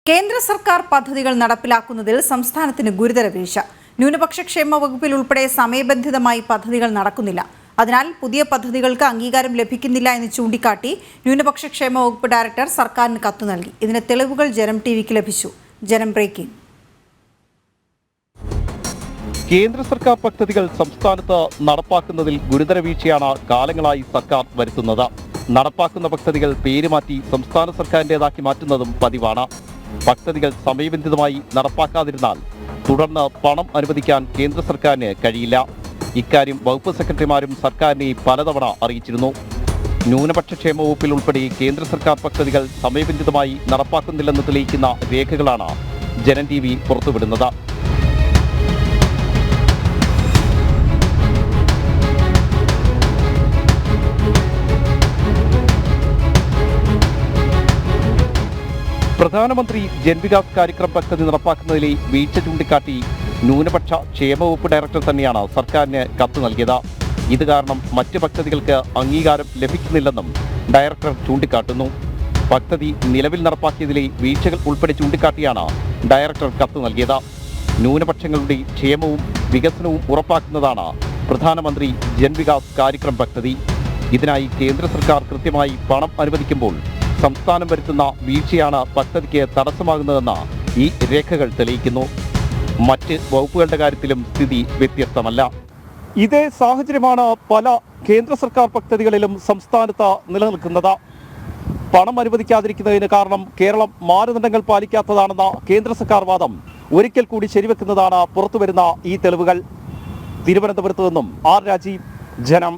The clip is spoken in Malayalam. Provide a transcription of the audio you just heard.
കേന്ദ്ര സർക്കാർ പദ്ധതികൾ നടപ്പിലാക്കുന്നതിൽ സംസ്ഥാനത്തിന് ഗുരുതര വീഴ്ച. ന്യൂനപക്ഷ ക്ഷേമ വകുപ്പിൽ ഉൾപ്പെടെ സമയബന്ധിതമായി പദ്ധതികൾ നടക്കുന്നില്ല. അതിനാൽ പുതിയ പദ്ധതികൾക്ക് അംഗീകാരം ലഭിക്കുന്നില്ല എന്ന് ചൂണ്ടിക്കാട്ടി ന്യൂനപക്ഷ ക്ഷേമ വകുപ്പ് ഡയറക്ടർ സർക്കാരിന് കത്ത് നൽകി. ഇതിന് തെളിവുകൾ ജനം ടിവിക്ക് ലഭിച്ചു. ജനം ബ്രേക്കിംഗ്. കേന്ദ്ര സർക്കാർ പദ്ധതികൾ സംസ്ഥാനത്ത് നടപ്പാക്കുന്നതിൽ ഗുരുതര വീഴ്ചയാണ് കാലങ്ങളായി സർക്കാർ വരുത്തുന്നത്. നടപ്പാക്കുന്ന പദ്ധതികൾ പേരുമാറ്റി സംസ്ഥാന സർക്കാരിൻ്റെതാക്കി മാറ്റുന്നതും പതിവാണ്. പദ്ധതികൾ സമയബന്ധിതമായി നടപ്പാക്കാതിരുന്നാൽ തുടർന്ന് പണം അനുവദിക്കാൻ കേന്ദ്ര സർക്കാരിന് കഴിയില്ല. ഇക്കാര്യം വകുപ്പ് സെക്രട്ടറിമാരും സർക്കാരിനെ പലതവണ അറിയിച്ചിരുന്നു. ന്യൂനപക്ഷ ക്ഷേമ വകുപ്പിൽ ഉൾപ്പെടെ കേന്ദ്ര സർക്കാർ പദ്ധതികൾ സമയബന്ധിതമായി നടപ്പാക്കുന്നില്ലെന്ന് തെളിയിക്കുന്ന രേഖകളാണ് ജനം ടിവി പുറത്തുവിടുന്നത്. പ്രധാനമന്ത്രി ജൻവികാസ് കാര്യക്രം പദ്ധതി നടപ്പാക്കുന്നതിലെ വീഴ്ച ചൂണ്ടിക്കാട്ടി ന്യൂനപക്ഷ ക്ഷേമ വകുപ്പ് ഡയറക്ടർ തന്നെയാണ് സർക്കാരിന് കത്ത് നൽകിയത്. ഇത് കാരണം മറ്റ് പദ്ധതികൾക്ക് അംഗീകാരം ലഭിക്കുന്നില്ലെന്നും ഡയറക്ടർ ചൂണ്ടിക്കാട്ടുന്നു. പദ്ധതി നിലവിൽ നടപ്പാക്കിയതിലെ വീഴ്ചകൾ ഉൾപ്പെടെ ചൂണ്ടിക്കാട്ടിയാണ് ഡയറക്ടർ കത്ത് നൽകിയത്. ന്യൂനപക്ഷങ്ങളുടെ ക്ഷേമവും വികസനവും ഉറപ്പാക്കുന്നതാണ് പ്രധാനമന്ത്രി ജൻവികാസ് കാര്യക്രം പദ്ധതി. ഇതിനായി കേന്ദ്ര സർക്കാർ കൃത്യമായി പണം അനുവദിക്കുമ്പോൾ സംസ്ഥാനം വരുത്തുന്ന വീഴ്ചയാണ് പദ്ധതിക്ക് തടസ്സമാകുന്നതെന്ന് ഈ രേഖകൾ തെളിയിക്കുന്നു. മറ്റ് വകുപ്പുകളുടെ കാര്യത്തിലും സ്ഥിതി വ്യത്യസ്തമല്ല. ഇതേ സാഹചര്യമാണ് പല കേന്ദ്ര സർക്കാർ പദ്ധതികളിലും സംസ്ഥാനത്ത് നിലനിൽക്കുന്നത്. പണം അനുവദിക്കാതിരിക്കുന്നതിന് കാരണം കേരളം മാനദണ്ഡങ്ങൾ പാലിക്കാത്തതാണെന്ന കേന്ദ്ര സർക്കാർ വാദം ഒരിക്കൽ കൂടി ശരിവെക്കുന്നതാണ് പുറത്തുവരുന്ന ഈ തെളിവുകൾ. തിരുവനന്തപുരത്ത് നിന്നും ആർ രാജീവ്, ജനം.